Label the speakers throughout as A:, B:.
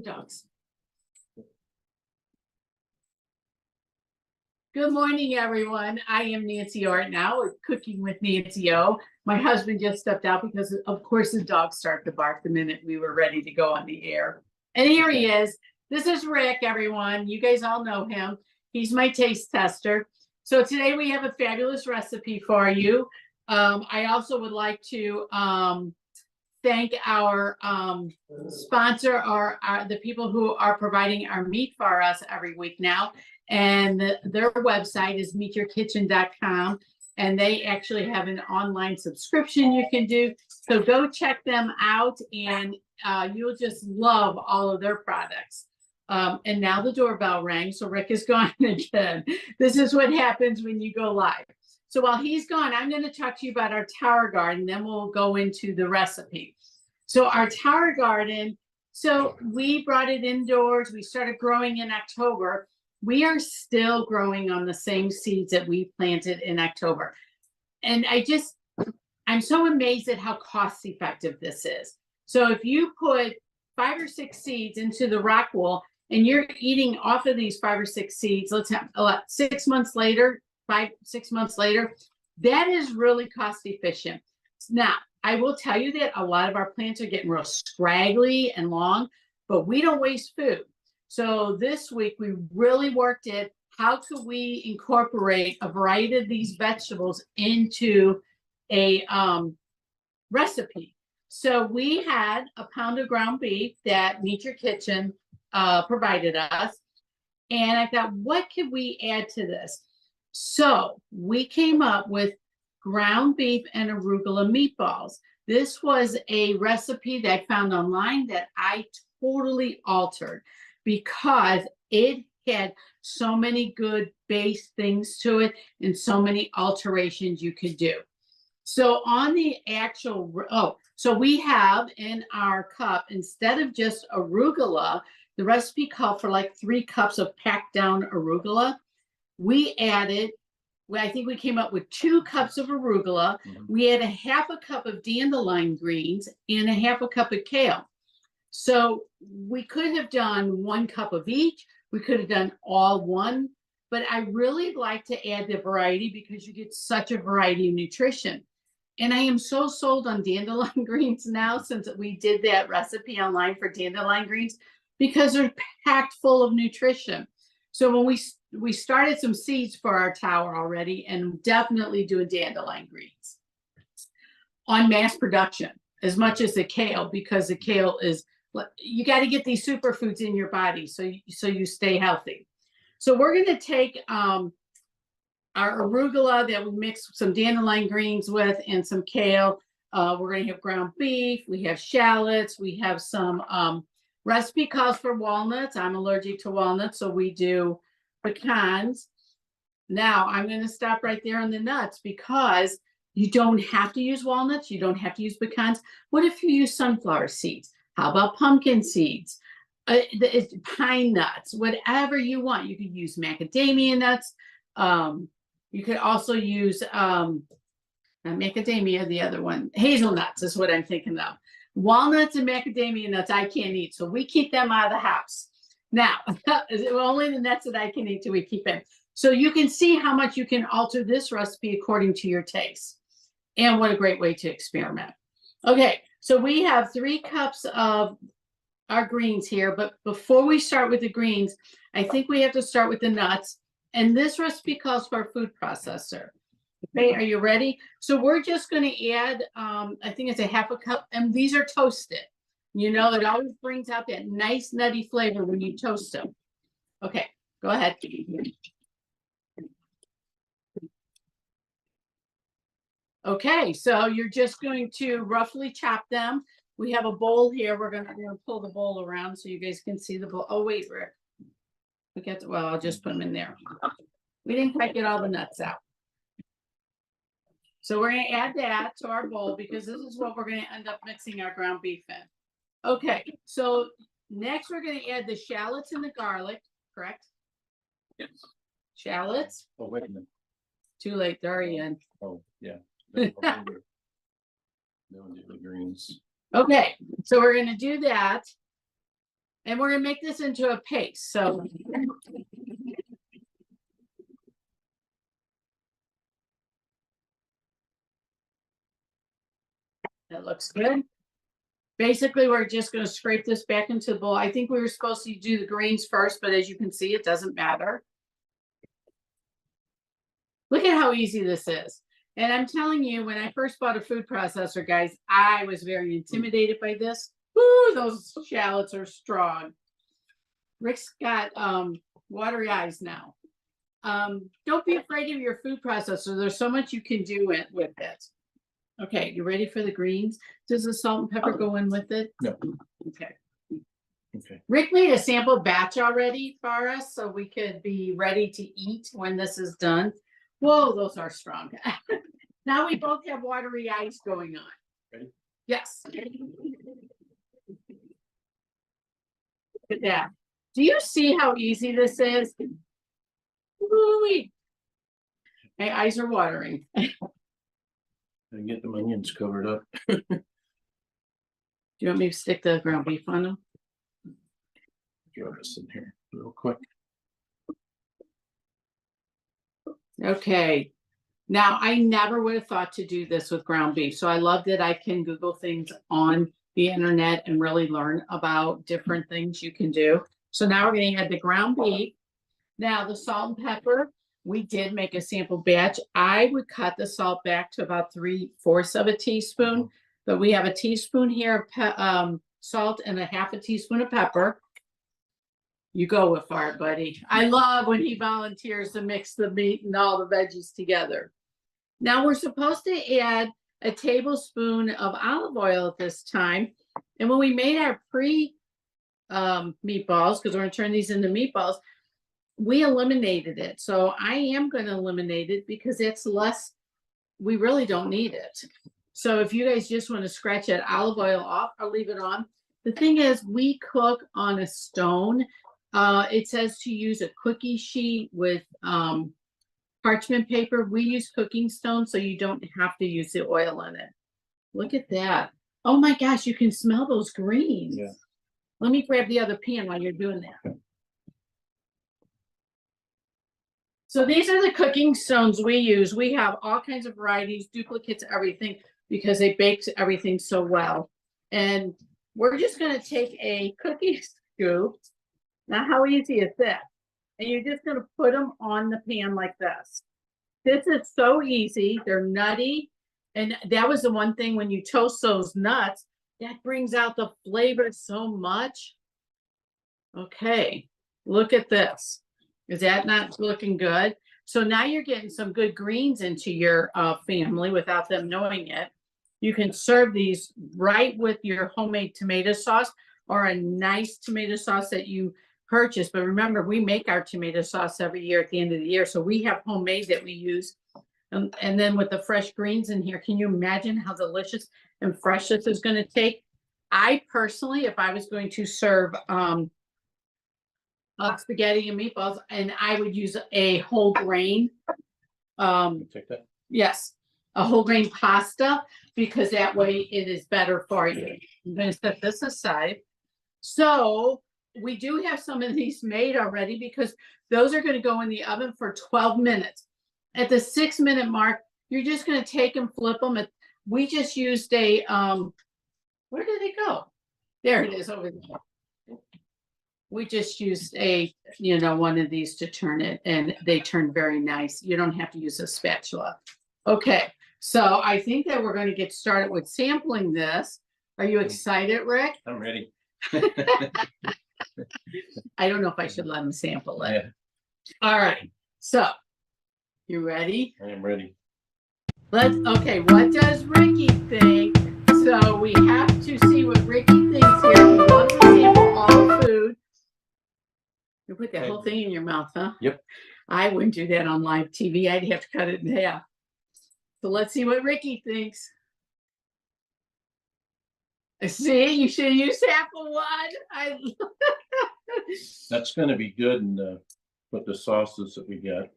A: Dogs. Good morning, everyone. I am Nancy Ortinau with Cooking with Nancy O. My husband just stepped out because, of course, the dogs start to bark the minute we were ready to go on the air. And here he is. This is Rick, everyone. You guys all know him. He's my taste tester. So today we have a fabulous recipe for you. I also would like to thank our sponsor, or the people who are providing our meat for us every week now. And their website is meatyourkitchen.com. And they actually have an online subscription you can do. So go check them out, and you'll just love all of their products. And now the doorbell rang, so Rick is gone again. This is what happens when you go live. So while he's gone, I'm going to talk to you about our tower garden, then we'll go into the recipe. So our tower garden, so we brought it indoors. We started growing in October. We are still growing on the same seeds that we planted in October. And I'm so amazed at how cost effective this is. So if you put 5 or 6 seeds into the rock wool and you're eating off of these 5 or 6 seeds, let's have 6 months later, 5-6 months later, that is really cost efficient. Now, I will tell you that a lot of our plants are getting real scraggly and long, but we don't waste food. So this week we really worked at how could we incorporate a variety of these vegetables into a recipe. So we had a pound of ground beef that Meet Your Kitchen provided us. And I thought, what could we add to this? So we came up with ground beef and arugula meatballs. This was a recipe that I found online that I totally altered because it had so many good base things to it and so many alterations you could do. So on the actual, so we have in our cup, instead of just arugula, the recipe called for like 3 cups of packed down arugula. We added, I think we came up with 2 cups of arugula. We had a 1/2 cup of dandelion greens and a 1/2 cup of kale. So we could have done 1 cup of each. We could have done all one, but I really like to add the variety because you get such a variety of nutrition. And I am so sold on dandelion greens now since we did that recipe online for dandelion greens because they're packed full of nutrition. So when we started some seeds for our tower already, and definitely doing dandelion greens on mass production as much as the kale, because the kale is, you got to get these superfoods in your body so you stay healthy. So we're going to take our arugula that we mix some dandelion greens with and some kale. We're going to have ground beef. We have shallots. We have some recipe calls for walnuts. I'm allergic to walnuts, so we do pecans. Now I'm going to stop right there on the nuts because you don't have to use walnuts. You don't have to use pecans. What if you use sunflower seeds? How about pumpkin seeds? Pine nuts, whatever you want. You could use macadamia nuts. You could also use macadamia, the other one, hazelnuts is what I'm thinking of. Walnuts and macadamia nuts I can't eat, so we keep them out of the house. Now, only the nuts that I can eat do we keep in. So you can see how much you can alter this recipe according to your taste. And what a great way to experiment. Okay, so we have 3 cups of our greens here, but before we start with the greens, I think we have to start with the nuts. And this recipe calls for a food processor. Okay, are you ready? So we're just going to add, I think it's a 1/2 cup, and these are toasted. You know, it always brings out that nice nutty flavor when you toast them. Okay, go ahead. Okay, so you're just going to roughly chop them. We have a bowl here. We're gonna pull the bowl around so you guys can see the bowl. Oh wait, Rick. Well, I'll just put them in there. We didn't quite get all the nuts out. So we're gonna add that to our bowl because this is what we're gonna end up mixing our ground beef in. Okay, so next we're gonna add the shallots and the garlic, correct?
B: Yes.
A: Shallots.
B: Oh, wait a minute.
A: Too late, they're already in.
B: Oh, yeah. No, the greens.
A: Okay, so we're gonna do that. And we're gonna make this into a paste, so. That looks good. Basically, we're just gonna scrape this back into the bowl. I think we were supposed to do the greens first, but as you can see, it doesn't matter. Look at how easy this is. And I'm telling you, when I first bought a food processor, guys, I was very intimidated by this. Ooh, those shallots are strong. Rick's got watery eyes now. Don't be afraid of your food processor. There's so much you can do with it. Okay, you ready for the greens? Does the salt and pepper go in with it?
B: No.
A: Okay.
B: Okay.
A: Rick made a sample batch already for us, so we could be ready to eat when this is done. Whoa, those are strong. Now we both have watery eyes going on.
B: Ready?
A: Yes. Look at that. Do you see how easy this is? Woo-wee. My eyes are watering.
B: I get the onions covered up.
A: Do you want me to stick the ground beef on them?
B: Throw this in here real quick.
A: Okay. Now, I never would have thought to do this with ground beef. So I love that I can Google things on the internet and really learn about different things you can do. So now we're going to add the ground beef. Now the salt and pepper, we did make a sample batch. I would cut the salt back to about 3/4 of a teaspoon, but we have a teaspoon here of salt and a half a teaspoon of pepper. You go with art, buddy. I love when he volunteers to mix the meat and all the veggies together. Now we're supposed to add a tablespoon of olive oil at this time. And when we made our meatballs, because we're going to turn these into meatballs, we eliminated it. So I am going to eliminate it because it's less, we really don't need it. So if you guys just want to scratch that olive oil off, I'll leave it on. The thing is, we cook on a stone. It says to use a cookie sheet with parchment paper. We use cooking stone, so you don't have to use the oil in it. Look at that. Oh my gosh, you can smell those greens.
B: Yeah.
A: Let me grab the other pan while you're doing that. So these are the cooking stones we use. We have all kinds of varieties, duplicates, everything, because they bake everything so well. And we're just going to take a cookie scoop. Now, how easy is that? And you're just going to put them on the pan like this. This is so easy. They're nutty. And that was the one thing when you toast those nuts, that brings out the flavor so much. Okay, look at this. Is that not looking good? So now you're getting some good greens into your family without them knowing it. You can serve these right with your homemade tomato sauce or a nice tomato sauce that you purchase. But remember, we make our tomato sauce every year at the end of the year. So we have homemade that we use. And then with the fresh greens in here, can you imagine how delicious and fresh this is going to take? I personally, if I was going to serve spaghetti and meatballs, and I would use a whole grain.
B: Take that.
A: Yes, a whole grain pasta, because that way it is better for you. I'm going to set this aside. So we do have some of these made already, because those are going to go in the oven for 12 minutes. At the 6-minute mark, you're just going to take and flip them. We just used a, where did it go? There it is over there. We just used a, one of these to turn it, and they turned very nice. You don't have to use a spatula. Okay, so I think that we're going to get started with sampling this. Are you excited, Rick?
B: I'm ready.
A: I don't know if I should let him sample it.
B: Yeah.
A: All right, so you ready?
B: I am ready.
A: Okay, what does Ricky think? So we have to see what Ricky thinks here. He loves to sample all food. You put that whole thing in your mouth, huh?
B: Yep.
A: I wouldn't do that on live TV. I'd have to cut it in half. So let's see what Ricky thinks. See, you should use sample one.
B: That's going to be good, and with the sauces that we got.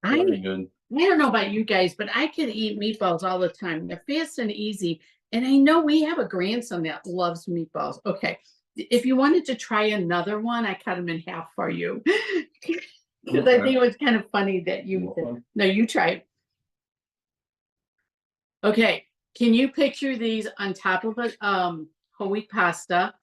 A: I
B: Very good.
A: don't know about you guys, but I could eat meatballs all the time. They're fast and easy. And I know we have a grandson that loves meatballs. Okay, if you wanted to try another one, I cut them in half for you. Because I think it was kind of funny that you, no, you try it. Okay, can you picture these on top of a whole wheat pasta?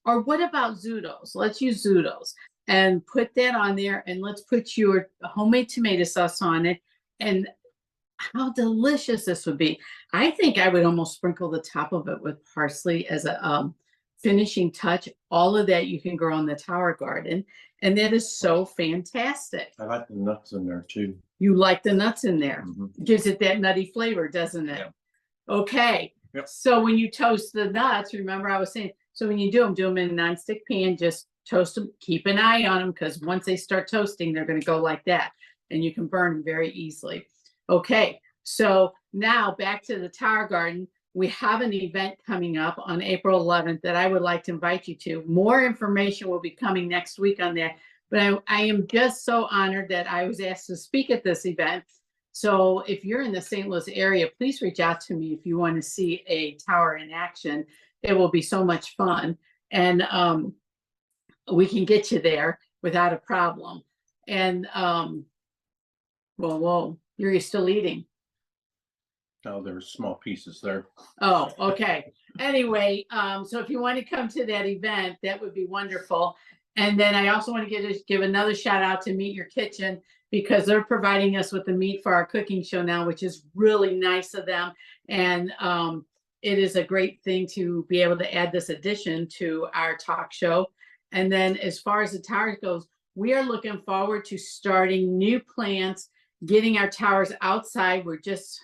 A: Or what about zoodles? Let's use zoodles and put that on there, and let's put your homemade tomato sauce on it. And how delicious this would be. I think I would almost sprinkle the top of it with parsley as a finishing touch. All of that you can grow in the tower garden. And that is so fantastic.
B: I like the nuts in there too.
A: You like the nuts in there.
B: Mhm.
A: Gives it that nutty flavor, doesn't it?
B: Yeah.
A: Okay.
B: Yep.
A: So when you toast the nuts, remember I was saying, so when you do them in a nonstick pan, just toast them, keep an eye on them, because once they start toasting, they're going to go like that. And you can burn them very easily. Okay, so now back to the tower garden. We have an event coming up on April 11th that I would like to invite you to. More information will be coming next week on that. But I am just so honored that I was asked to speak at this event. So if you're in the St. Louis area, please reach out to me if you want to see a tower in action. It will be so much fun. And we can get you there without a problem. And whoa, you're still eating.
B: Oh, there's small pieces there.
A: Oh, okay. Anyway, so if you want to come to that event, that would be wonderful. And then I also want to give another shout out to Meet Your Kitchen, because they're providing us with the meat for our cooking show now, which is really nice of them. And it is a great thing to be able to add this addition to our talk show. And then as far as the tower goes, we are looking forward to starting new plants, getting our towers outside. We're just,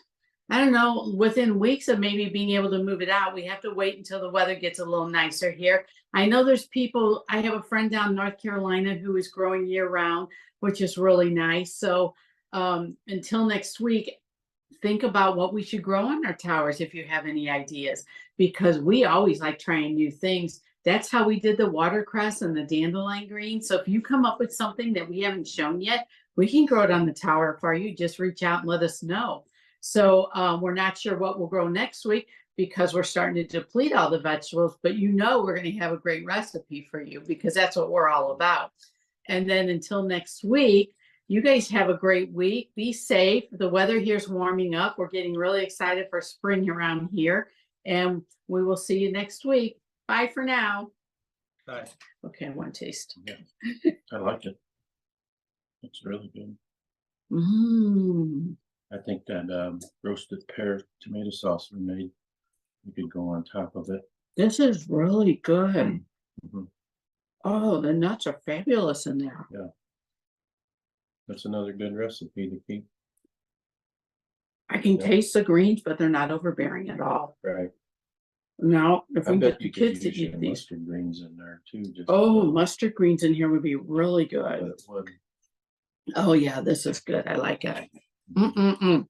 A: I don't know, within weeks of maybe being able to move it out. We have to wait until the weather gets a little nicer here. I know there's people, I have a friend down in North Carolina who is growing year round, which is really nice. So until next week, think about what we should grow on our towers if you have any ideas, because we always like trying new things. That's how we did the watercress and the dandelion green. So if you come up with something that we haven't shown yet, we can grow it on the tower for you. Just reach out and let us know. So we're not sure what we'll grow next week, because we're starting to deplete all the vegetables, but you know we're going to have a great recipe for you, because that's what we're all about. And then until next week, you guys have a great week. Be safe. The weather here is warming up. We're getting really excited for spring around here, and we will see you next week. Bye for now.
B: Bye.
A: Okay, I want to taste.
B: Yeah, I like it. It's really good.
A: Mmm.
B: I think that roasted pear tomato sauce we made, we could go on top of it.
A: This is really good.
B: Mhm.
A: Oh, the nuts are fabulous in there.
B: Yeah. That's another good recipe to keep.
A: I can
B: Yeah.
A: taste the greens, but they're not overbearing at all.
B: Right.
A: Now, if
B: I
A: we
B: bet
A: get the
B: you could
A: kids to
B: use your
A: eat these.
B: mustard greens in there too. Just
A: Oh, mustard greens in here would be really
B: but
A: good.
B: it would.
A: Oh yeah, this is good. I like it. Mm-mm-mm.